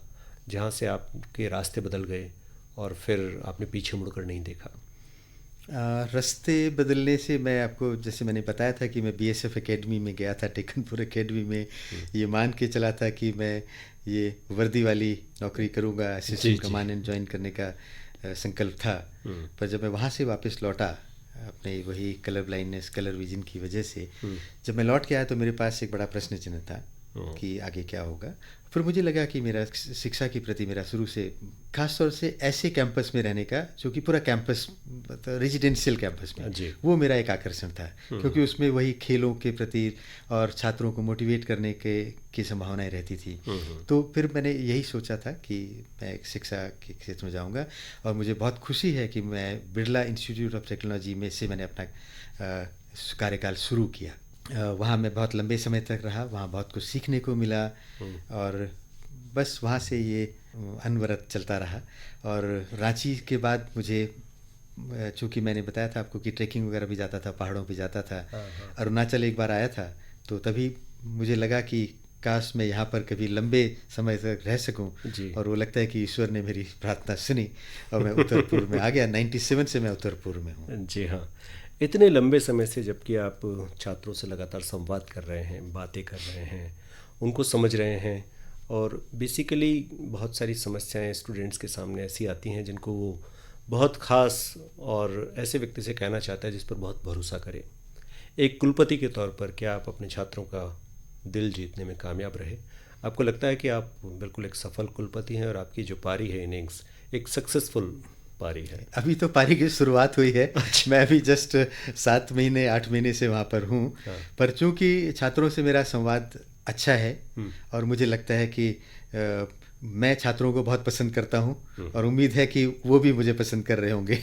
जहाँ से आपके रास्ते बदल गए और फिर आपने पीछे मुड़कर नहीं देखा? रास्ते बदलने से मैं आपको, जैसे मैंने बताया था कि मैं बीएसएफ एकेडमी में गया था, टेकनपुर एकेडमी में, ये मान के चला था कि मैं ये वर्दी वाली नौकरी करूँगा, असिस्टेंट कमांडेंट ज्वाइन करने का संकल्प था। पर जब मैं वहाँ से वापस लौटा अपने वही कलर ब्लाइंडनेस, कलर विजन की वजह से, जब मैं लौट के आया तो मेरे पास एक बड़ा प्रश्न चिन्ह था कि आगे क्या होगा। फिर मुझे लगा कि मेरा शिक्षा के प्रति मेरा शुरू से, खास तौर से ऐसे कैंपस में रहने का जो कि पूरा कैंपस रेजिडेंशियल कैंपस में, वो मेरा एक आकर्षण था, क्योंकि उसमें वही खेलों के प्रति और छात्रों को मोटिवेट करने की संभावनाएं रहती थी। तो फिर मैंने यही सोचा था कि मैं एक शिक्षा के क्षेत्र में जाऊंगा और मुझे बहुत खुशी है कि मैं बिरला इंस्टीट्यूट ऑफ टेक्नोलॉजी में से मैंने अपना कार्यकाल शुरू किया। वहाँ मैं बहुत लंबे समय तक रहा, वहाँ बहुत कुछ सीखने को मिला और बस वहाँ से ये अनवरत चलता रहा। और रांची के बाद मुझे, चूँकि मैंने बताया था आपको कि ट्रैकिंग वगैरह भी जाता था, पहाड़ों पे जाता था, अरुणाचल एक बार आया था, तो तभी मुझे लगा कि काश मैं यहाँ पर कभी लंबे समय तक रह सकूं। और वो लगता है कि ईश्वर ने मेरी प्रार्थना सुनी और मैं उत्तर पूर्व में आ गया। 97 से मैं उत्तर पूर्व में हूँ। जी हाँ, इतने लंबे समय से जबकि आप छात्रों से लगातार संवाद कर रहे हैं, बातें कर रहे हैं, उनको समझ रहे हैं, और बेसिकली बहुत सारी समस्याएं स्टूडेंट्स के सामने ऐसी आती हैं जिनको वो बहुत ख़ास और ऐसे व्यक्ति से कहना चाहता है जिस पर बहुत भरोसा करे। एक कुलपति के तौर पर क्या आप अपने छात्रों का दिल जीतने में कामयाब रहे? आपको लगता है कि आप बिल्कुल एक सफल कुलपति हैं और आपकी जो पारी है इनिंग्स एक सक्सेसफुल पारी है? अभी तो पारी की शुरुआत हुई है। मैं अभी जस्ट 7 महीने 8 महीने से वहाँ पर हूँ। पर चूँकि छात्रों से मेरा संवाद अच्छा है और मुझे लगता है कि मैं छात्रों को बहुत पसंद करता हूँ और उम्मीद है कि वो भी मुझे पसंद कर रहे होंगे।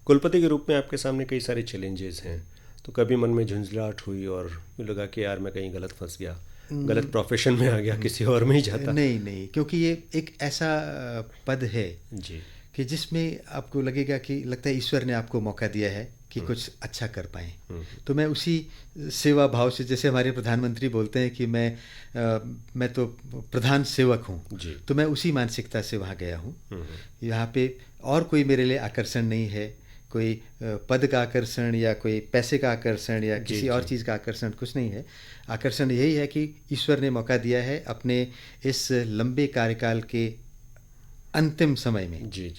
कुलपति के रूप में आपके सामने कई सारे चैलेंजेस हैं, तो कभी मन में झुंझलाहट हुई और लगा कि यार मैं कहीं गलत फंस गया, गलत प्रोफेशन में आ गया, किसी और में ही जाता? नहीं, क्योंकि ये एक ऐसा पद है जी कि जिसमें आपको लगेगा कि लगता है ईश्वर ने आपको मौका दिया है कि कुछ अच्छा कर पाएँ। तो मैं उसी सेवा भाव से, जैसे हमारे प्रधानमंत्री बोलते हैं कि मैं तो प्रधान सेवक हूँ, तो मैं उसी मानसिकता से वहाँ गया हूँ। यहाँ पे और कोई मेरे लिए आकर्षण नहीं है, कोई पद का आकर्षण या कोई पैसे का आकर्षण या किसी और चीज़ का आकर्षण कुछ नहीं है। आकर्षण यही है कि ईश्वर ने मौका दिया है अपने इस लंबे कार्यकाल के अंतिम समय में। जी।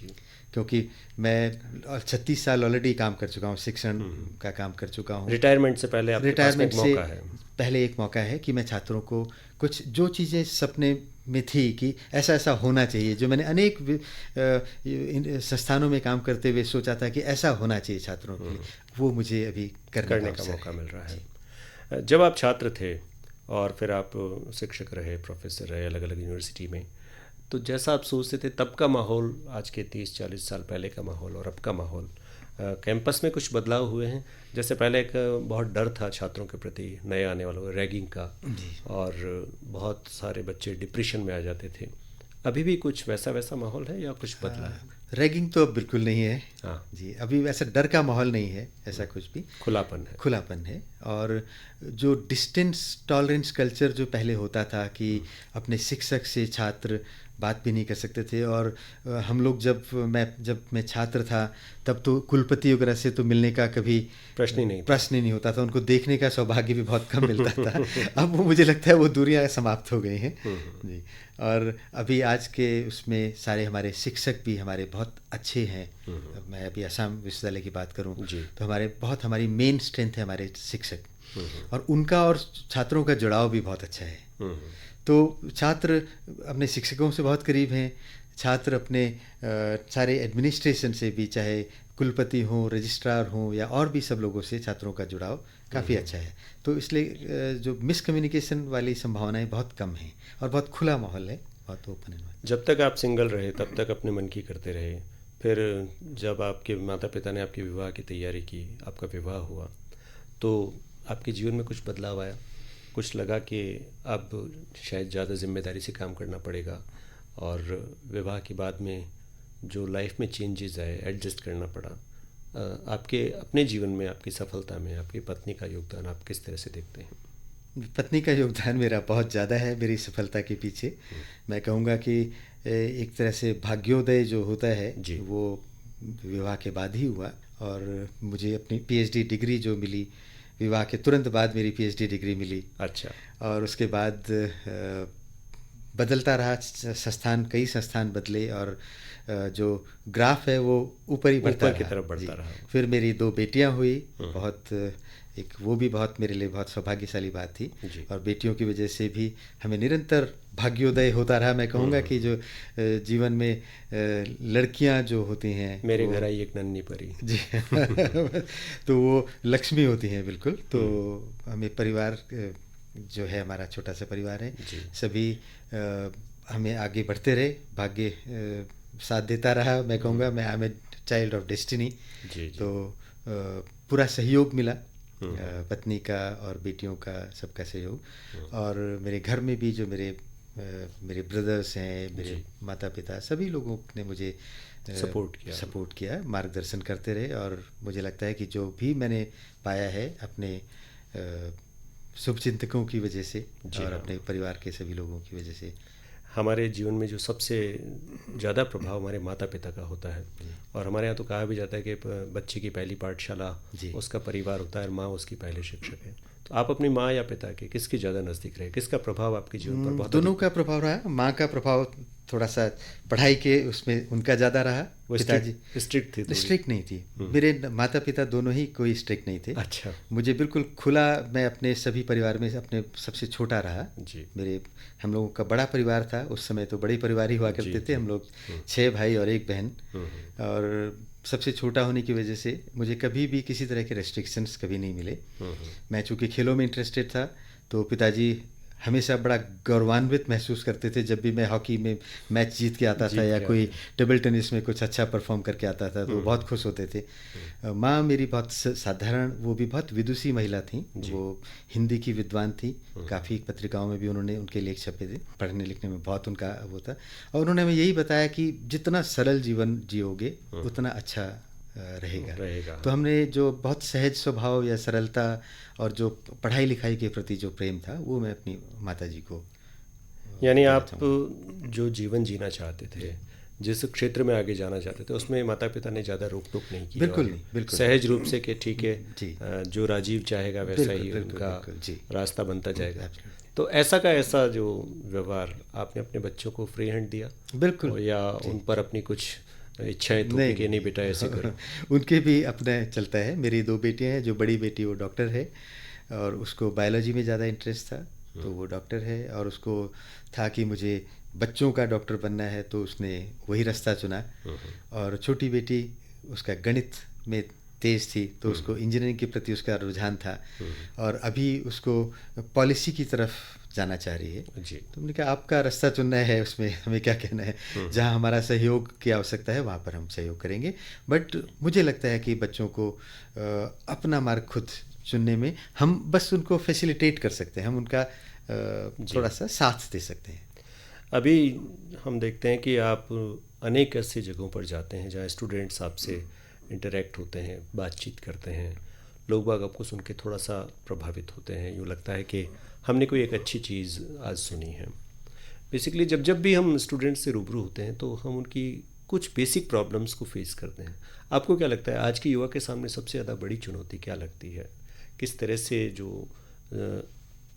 क्योंकि मैं 36 साल ऑलरेडी काम कर चुका हूँ, शिक्षण का काम कर चुका हूँ। रिटायरमेंट से पहले आपके पास एक मौका है? पहले एक मौका है कि मैं छात्रों को कुछ जो चीज़ें सपने में थी कि ऐसा ऐसा होना चाहिए, जो मैंने अनेक संस्थानों में काम करते हुए सोचा था कि ऐसा होना चाहिए छात्रों के लिए, वो मुझे अभी करने का मौका मिल रहा है। जब आप छात्र थे और फिर आप शिक्षक रहे, प्रोफेसर रहे अलग अलग यूनिवर्सिटी में, तो जैसा आप सोचते थे तब का माहौल, आज के 30-40 साल पहले का माहौल और अब का माहौल, कैंपस में कुछ बदलाव हुए हैं? जैसे पहले एक बहुत डर था छात्रों के प्रति, नए आने वालों, रैगिंग का, और बहुत सारे बच्चे डिप्रेशन में आ जाते थे। अभी भी कुछ वैसा माहौल है या कुछ बदला है? रैगिंग तो अब बिल्कुल नहीं है। हाँ जी, अभी वैसा डर का माहौल नहीं है, ऐसा कुछ भी। खुलापन है। और जो डिस्टेंस टॉलरेंस कल्चर जो पहले होता था कि अपने शिक्षक से छात्र बात भी नहीं कर सकते थे, और हम लोग जब मैं छात्र था तब तो कुलपति वगैरह से तो मिलने का कभी प्रश्न ही नहीं होता था, उनको देखने का सौभाग्य भी बहुत कम मिलता था। अब वो मुझे लगता है वो दूरियां समाप्त हो गई हैं जी। और अभी आज के उसमें सारे हमारे शिक्षक भी हमारे बहुत अच्छे हैं। मैं अभी असम विश्वविद्यालय की बात करूं तो हमारी मेन स्ट्रेंथ है हमारे शिक्षक, और उनका और छात्रों का जुड़ाव भी बहुत अच्छा है। तो छात्र अपने शिक्षकों से बहुत करीब हैं, छात्र अपने सारे एडमिनिस्ट्रेशन से भी, चाहे कुलपति हों, रजिस्ट्रार हों या और भी सब लोगों से छात्रों का जुड़ाव काफ़ी अच्छा है। तो इसलिए जो मिसकम्युनिकेशन वाली संभावनाएं बहुत कम हैं और बहुत खुला माहौल है, बहुत ओपन एनवायरनमेंट। जब तक आप सिंगल रहे तब तक अपने मन की करते रहे, फिर जब आपके माता पिता ने आपके विवाह की तैयारी की, आपका विवाह हुआ, तो आपके जीवन में कुछ बदलाव आया? कुछ लगा कि अब शायद ज़्यादा जिम्मेदारी से काम करना पड़ेगा, और विवाह के बाद में जो लाइफ में चेंजेस आए, एडजस्ट करना पड़ा? आपके अपने जीवन में, आपकी सफलता में आपकी पत्नी का योगदान आप किस तरह से देखते हैं? पत्नी का योगदान मेरा बहुत ज़्यादा है मेरी सफलता के पीछे। मैं कहूँगा कि एक तरह से भाग्योदय जो होता है वो विवाह के बाद ही हुआ, और मुझे अपनी PhD डिग्री जो मिली, विवाह के तुरंत बाद मेरी PhD डिग्री मिली। अच्छा। और उसके बाद बदलता रहा संस्थान, कई संस्थान बदले, और जो ग्राफ है वो ऊपर ही बढ़ता की तरफ बढ़ता रहा। फिर मेरी 2 बेटियां हुई, वो भी बहुत मेरे लिए बहुत सौभाग्यशाली बात थी, और बेटियों की वजह से भी हमें निरंतर भाग्योदय होता रहा। मैं कहूँगा कि जो जीवन में लड़कियां जो होती हैं, मेरे घर आई एक नन्ही परी जी तो वो लक्ष्मी होती हैं बिल्कुल। तो हमें परिवार जो है, हमारा छोटा सा परिवार है, सभी हमें आगे बढ़ते रहे, भाग्य साथ देता रहा। मैं कहूँगा मैं I am a child of destiny. तो पूरा सहयोग मिला, पत्नी का और बेटियों का, सबका सहयोग। और मेरे घर में भी जो मेरे ब्रदर्स हैं, मेरे माता पिता, सभी लोगों ने मुझे सपोर्ट किया, मार्गदर्शन करते रहे। और मुझे लगता है कि जो भी मैंने पाया है अपने शुभचिंतकों की वजह से और अपने परिवार के सभी लोगों की वजह से। हमारे जीवन में जो सबसे ज़्यादा प्रभाव हमारे माता पिता का होता है, और हमारे यहाँ तो कहा भी जाता है कि बच्चे की पहली पाठशाला उसका परिवार होता है और माँ उसकी पहले शिक्षक है। तो आप अपनी माँ या पिता के किसके ज़्यादा नज़दीक रहे, किसका प्रभाव आपके जीवन पर बहुत? दोनों का प्रभाव रहा। माँ का प्रभाव थोड़ा सा पढ़ाई के उसमें उनका ज़्यादा रहा। पिताजी स्ट्रिक्ट थी? स्ट्रिक्ट नहीं थी। मेरे माता पिता दोनों ही कोई स्ट्रिक्ट नहीं थे। अच्छा। मुझे बिल्कुल खुला, मैं अपने सभी परिवार में अपने सबसे छोटा रहा जी। हम लोगों का बड़ा परिवार था उस समय, तो बड़े परिवार ही हुआ करते थे। हम लोग 6 भाई और 1 बहन, और सबसे छोटा होने की वजह से मुझे कभी भी किसी तरह के रेस्ट्रिक्शंस कभी नहीं मिले। मैं चूँकि खेलों में इंटरेस्टेड था, तो पिताजी हमेशा बड़ा गौरवान्वित महसूस करते थे जब भी मैं हॉकी में मैच जीत के आता था या कोई टेबल टेनिस में कुछ अच्छा परफॉर्म करके आता था, तो बहुत खुश होते थे। माँ मेरी बहुत साधारण, वो भी बहुत विदुषी महिला थी। वो हिंदी की विद्वान थी, काफ़ी पत्रिकाओं में भी उन्होंने उनके लेख छपे थे। पढ़ने लिखने में बहुत उनका वो था, और उन्होंने हमें यही बताया कि जितना सरल जीवन जियोगे उतना अच्छा रहेगा। तो हमने जो बहुत सहज स्वभाव या सरलता और जो पढ़ाई लिखाई के प्रति जो प्रेम था, वो मैं अपनी माताजी को, यानी आप जो जीवन जीना चाहते थे, जिस क्षेत्र में आगे जाना चाहते थे, उसमें माता पिता ने ज़्यादा रोक टोक नहीं की। बिल्कुल नहीं, बिल्कुल सहज रूप से कि ठीक है, जो राजीव चाहेगा वैसा ही उनका रास्ता बनता जाएगा। तो ऐसा का ऐसा जो व्यवहार आपने अपने बच्चों को फ्री हैंड दिया? बिल्कुल। या उन पर अपनी कुछ इच्छाएं थोपी कि नहीं बेटा ऐसे करो? उनके भी अपना चलता है। मेरी 2 बेटियां हैं। जो बड़ी बेटी वो डॉक्टर है, और उसको बायोलॉजी में ज़्यादा इंटरेस्ट था, तो वो डॉक्टर है। और उसको था कि मुझे बच्चों का डॉक्टर बनना है, तो उसने वही रास्ता चुना। और छोटी बेटी, उसका गणित में तेज़ थी, तो उसको इंजीनियरिंग के प्रति उसका रुझान था, और अभी उसको पॉलिसी की तरफ जाना चाह रही है जी। तो हमने कहा आपका रास्ता चुनना है, उसमें हमें क्या कहना है। जहाँ हमारा सहयोग की आवश्यकता है वहाँ पर हम सहयोग करेंगे, बट मुझे लगता है कि बच्चों को अपना मार्ग खुद चुनने में हम बस उनको फैसिलिटेट कर सकते हैं, हम उनका थोड़ा सा साथ दे सकते हैं। अभी हम देखते हैं कि आप अनेक ऐसी जगहों पर जाते हैं जहाँ स्टूडेंट्स आपसे इंटरेक्ट होते हैं, बातचीत करते हैं, लोग बाग आपको सुन के थोड़ा सा प्रभावित होते हैं। यूँ लगता है कि हमने कोई एक अच्छी चीज़ आज सुनी है। बेसिकली जब भी हम स्टूडेंट्स से रूबरू होते हैं, तो हम उनकी कुछ बेसिक प्रॉब्लम्स को फेस करते हैं। आपको क्या लगता है आज के युवा के सामने सबसे ज़्यादा बड़ी चुनौती क्या लगती है? किस तरह से जो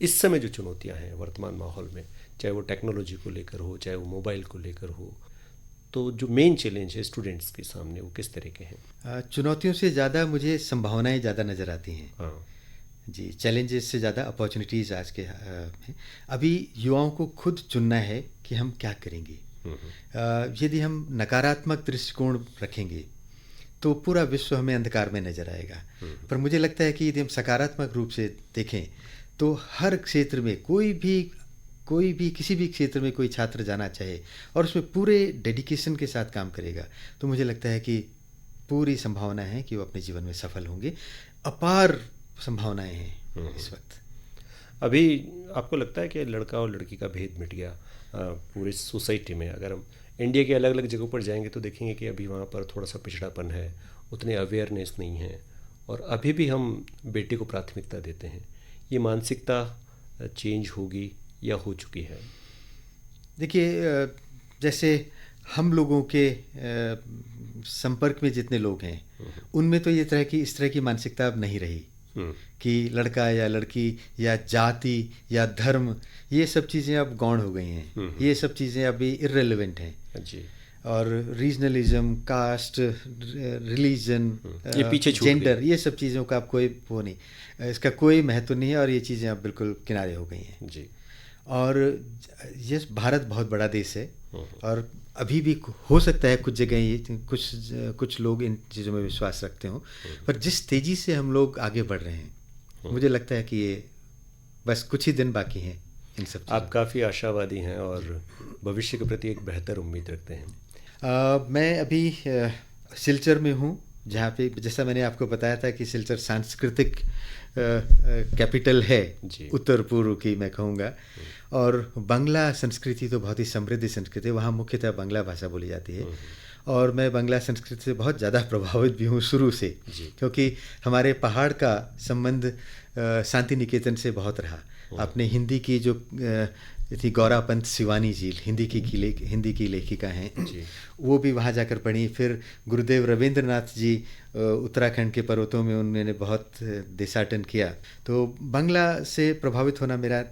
इस समय जो चुनौतियां हैं वर्तमान माहौल में, चाहे वो टेक्नोलॉजी को लेकर हो, चाहे वो मोबाइल को लेकर हो, तो जो मेन चैलेंज है स्टूडेंट्स के सामने वो किस तरह के हैं? चुनौतियों से ज़्यादा मुझे संभावनाएं ज़्यादा नज़र आती हैं। हाँ जी, चैलेंजेस से ज़्यादा अपॉर्चुनिटीज़ आज के हैं। अभी युवाओं को खुद चुनना है कि हम क्या करेंगे। यदि हम नकारात्मक दृष्टिकोण रखेंगे तो पूरा विश्व हमें अंधकार में नज़र आएगा, पर मुझे लगता है कि यदि हम सकारात्मक रूप से देखें तो हर क्षेत्र में कोई भी किसी भी क्षेत्र में कोई छात्र जाना चाहे और उसमें पूरे डेडिकेशन के साथ काम करेगा, तो मुझे लगता है कि पूरी संभावना है कि वो अपने जीवन में सफल होंगे। अपार संभावनाएं हैं इस वक्त। अभी आपको लगता है कि लड़का और लड़की का भेद मिट गया पूरी सोसाइटी में? अगर हम इंडिया के अलग अलग जगहों पर जाएंगे तो देखेंगे कि अभी वहाँ पर थोड़ा सा पिछड़ापन है, उतने अवेयरनेस नहीं है, और अभी भी हम बेटे को प्राथमिकता देते हैं। ये मानसिकता चेंज होगी या हो चुकी है? देखिए, जैसे हम लोगों के संपर्क में जितने लोग हैं उनमें तो इस तरह की मानसिकता अब नहीं रही कि लड़का या लड़की या जाति या धर्म, ये सब चीज़ें अब गौण हो गई हैं। ये सब चीज़ें अभी इर्रेलेवेंट हैं जी। और रीजनलिज्म, कास्ट, रिलीजन, ये पीछे जेंडर, ये सब चीज़ों का अब कोई वो नहीं, इसका कोई महत्व नहीं है, और ये चीज़ें अब बिल्कुल किनारे हो गई हैं जी। और ये भारत बहुत बड़ा देश है, और अभी भी हो सकता है कुछ जगह कुछ लोग इन चीज़ों में विश्वास रखते हों, पर जिस तेज़ी से हम लोग आगे बढ़ रहे हैं मुझे लगता है कि ये बस कुछ ही दिन बाकी हैं इन सब। आप काफ़ी आशावादी हैं और भविष्य के प्रति एक बेहतर उम्मीद रखते हैं। मैं अभी सिलचर में हूँ, जहाँ पे जैसा मैंने आपको बताया था कि सिलचर सांस्कृतिक कैपिटल है उत्तर पूर्व की, मैं कहूँगा। और बांग्ला संस्कृति तो बहुत ही समृद्ध संस्कृति है, वहाँ मुख्यतः बांग्ला भाषा बोली जाती है, और मैं बांग्ला संस्कृति से बहुत ज़्यादा प्रभावित भी हूँ शुरू से, क्योंकि हमारे पहाड़ का संबंध शांति निकेतन से बहुत रहा। आपने हिंदी की जो थी गौरा पंत सिवानी जी, हिंदी की लेखिका हैं जी। वो भी वहाँ जाकर पढ़ी। फिर गुरुदेव रविंद्रनाथ जी उत्तराखंड के पर्वतों में उन्होंने बहुत देशाटन किया। तो बांग्ला से प्रभावित होना मेरा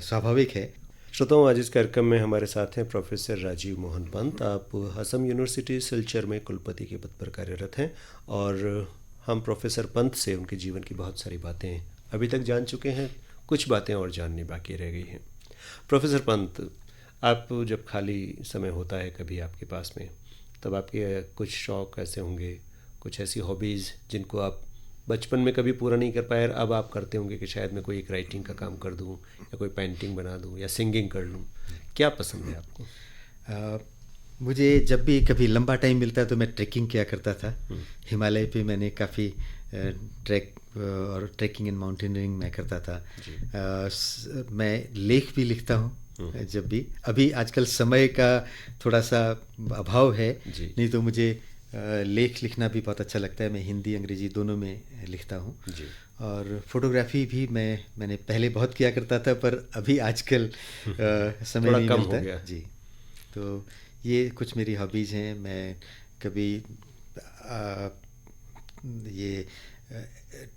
स्वाभाविक है। श्रोताओं, आज इस कार्यक्रम में हमारे साथ हैं प्रोफेसर राजीव मोहन पंत। आप असम यूनिवर्सिटी सिलचर में कुलपति के पद पर कार्यरत हैं और हम प्रोफेसर पंत से उनके जीवन की बहुत सारी बातें अभी तक जान चुके हैं, कुछ बातें और जाननी बाकी रह गई हैं। प्रोफेसर पंत, आप जब खाली समय होता है कभी आपके पास में, तब आपके कुछ शौक़ ऐसे होंगे, कुछ ऐसी हॉबीज़ जिनको आप बचपन में कभी पूरा नहीं कर पाए, अब आप करते होंगे कि शायद मैं कोई एक राइटिंग का काम कर दूं या कोई पेंटिंग बना दूं या सिंगिंग कर लूं। क्या पसंद है आपको? मुझे जब भी कभी लंबा टाइम मिलता है तो मैं ट्रैकिंग किया करता था। हिमालय पे मैंने काफ़ी ट्रैकिंग एंड माउंटेनियरिंग मैं करता था। मैं लेख भी लिखता हूँ जब भी। अभी आजकल समय का थोड़ा सा अभाव है, नहीं तो मुझे लेख लिखना भी बहुत अच्छा लगता है। मैं हिंदी अंग्रेजी दोनों में लिखता हूँ। और फोटोग्राफी भी मैंने पहले बहुत किया करता था, पर अभी आजकल समय नहीं मिलता है जी। तो ये कुछ मेरी हॉबीज़ हैं। मैं कभी ये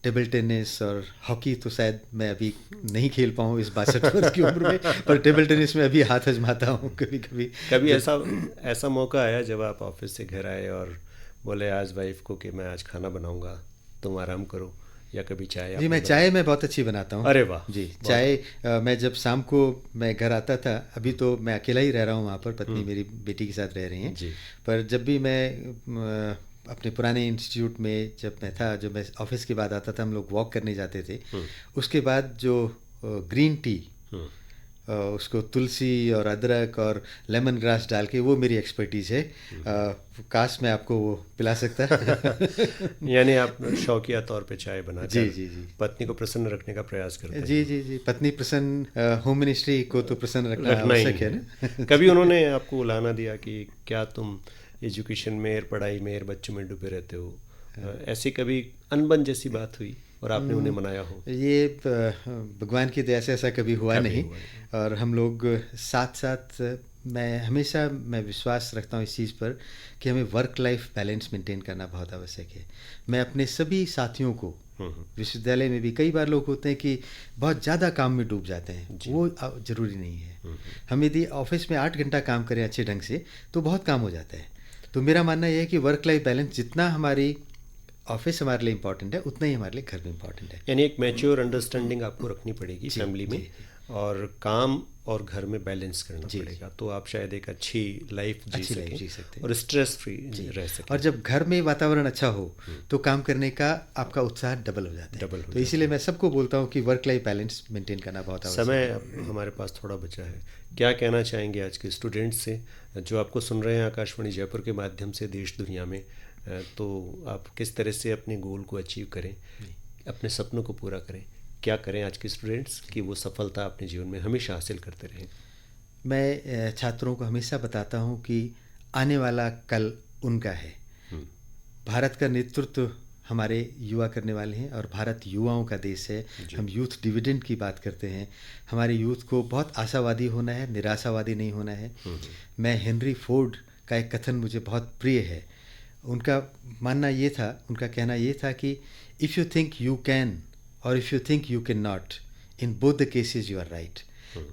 टेबल टेनिस और हॉकी तो शायद मैं अभी नहीं खेल पाऊँ इस 62 वर्ष की उम्र में, पर टेबल टेनिस में अभी हाथ आजमाता हूँ कभी कभी। कभी ऐसा मौका आया जब आप ऑफिस से घर आए और बोले आज वाइफ को कि मैं आज खाना बनाऊंगा, तुम आराम करो, या कभी चाय? जी, मैं चाय मैं बहुत अच्छी बनाता हूँ। अरे वाह जी, चाय मैं जब शाम को मैं घर आता था, अभी तो मैं अकेला ही रह रहा हूँ वहाँ पर, पत्नी मेरी बेटी के साथ रह रही हैं जी। पर जब भी मैं अपने पुराने इंस्टीट्यूट में जब मैं था, जब मैं ऑफिस के बाद आता था, हम लोग वॉक करने जाते थे। उसके बाद जो ग्रीन टी, उसको तुलसी और अदरक और लेमन ग्रास डाल के, वो मेरी एक्सपर्टीज़ है। काश मैं आपको वो पिला सकता। यानी आप शौकिया तौर पे चाय बनाते जी हैं? जी जी। पत्नी को प्रसन्न रखने का प्रयास करते हैं? जी जी जी। पत्नी प्रसन्न, होम मिनिस्ट्री को तो प्रसन्न रखना आवश्यक है ना। कभी उन्होंने आपको उलाना दिया कि क्या तुम एजुकेशन में, पढ़ाई में, बच्चों में डूबे रहते हो? ऐसी कभी अनबन जैसी बात हुई और आपने उन्हें मनाया हो? ये भगवान की दया से ऐसा कभी हुआ नहीं। और हम लोग साथ साथ, मैं विश्वास रखता हूँ इस चीज़ पर कि हमें वर्क लाइफ बैलेंस मेंटेन करना बहुत आवश्यक है। मैं अपने सभी साथियों को, विश्वविद्यालय में भी कई बार लोग होते हैं कि बहुत ज़्यादा काम में डूब जाते हैं, वो ज़रूरी नहीं है। हम यदि ऑफिस में 8 घंटा काम करें अच्छे ढंग से तो बहुत काम हो जाता है। तो मेरा मानना यह है कि वर्क लाइफ बैलेंस, जितना हमारी ऑफिस हमारे लिए इम्पॉर्टेंट है, उतना ही हमारे लिए घर में इम्पॉर्टेंट है। यानी एक मैच्योर अंडरस्टैंडिंग आपको रखनी पड़ेगी फैमिली में, और काम और घर में बैलेंस करना पड़ेगा, तो आप शायद एक अच्छी लाइफ जी सकते और स्ट्रेस फ्री रह सकें। और जब घर में वातावरण अच्छा हो तो काम करने का आपका उत्साह डबल हो जाता है। तो इसीलिए मैं सबको बोलता हूँ कि वर्क लाइफ बैलेंस मेंटेन करना बहुत आवश्यक है। समय हमारे पास थोड़ा बचा है, क्या कहना चाहेंगे आज के स्टूडेंट्स से जो आपको सुन रहे हैं आकाशवाणी जयपुर के माध्यम से देश दुनिया में? तो आप किस तरह से अपने गोल को अचीव करें, अपने सपनों को पूरा करें? क्या करें आज के स्टूडेंट्स कि वो सफलता अपने जीवन में हमेशा हासिल करते रहें? मैं छात्रों को हमेशा बताता हूँ कि आने वाला कल उनका है। भारत का नेतृत्व हमारे युवा करने वाले हैं और भारत युवाओं का देश है। हम यूथ डिविडेंड की बात करते हैं। हमारे यूथ को बहुत आशावादी होना है, निराशावादी नहीं होना है। मैं हेनरी फोर्ड का एक कथन मुझे बहुत प्रिय है। उनका मानना ये था, उनका कहना ये था कि if you think you can और if you think you can not, in both the cases you are right.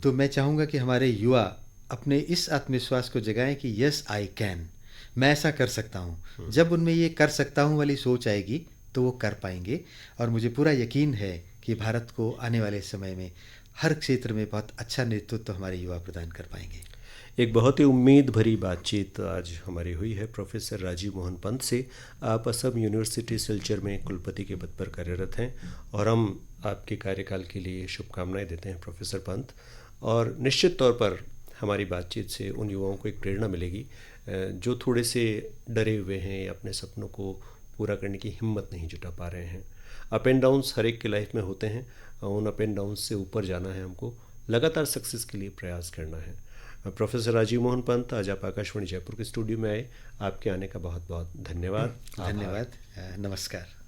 तो मैं चाहूँगा कि हमारे युवा अपने इस आत्मविश्वास को जगाएं कि यस आई कैन, मैं ऐसा कर सकता हूँ। जब उनमें ये कर सकता हूँ वाली सोच आएगी तो वो कर पाएंगे। और मुझे पूरा यकीन है कि भारत को आने वाले समय में हर क्षेत्र में बहुत अच्छा नेतृत्व हमारे युवा प्रदान कर पाएंगे। एक बहुत ही उम्मीद भरी बातचीत आज हमारी हुई है प्रोफेसर राजीव मोहन पंत से। आप असम यूनिवर्सिटी सिलचर में कुलपति के पद पर कार्यरत हैं और हम आपके कार्यकाल के लिए शुभकामनाएं देते हैं प्रोफेसर पंत। और निश्चित तौर पर हमारी बातचीत से उन युवाओं को एक प्रेरणा मिलेगी जो थोड़े से डरे हुए हैं या अपने सपनों को पूरा करने की हिम्मत नहीं जुटा पा रहे हैं। अप एंड डाउन्स हर एक की लाइफ में होते हैं, उन अप एंड डाउन्स से ऊपर जाना है, हमको लगातार सक्सेस के लिए प्रयास करना है। प्रोफेसर राजीव मोहन पंत, आज आप आकाशवाणी जयपुर के स्टूडियो में आए, आपके आने का बहुत बहुत धन्यवाद। धन्यवाद, नमस्कार।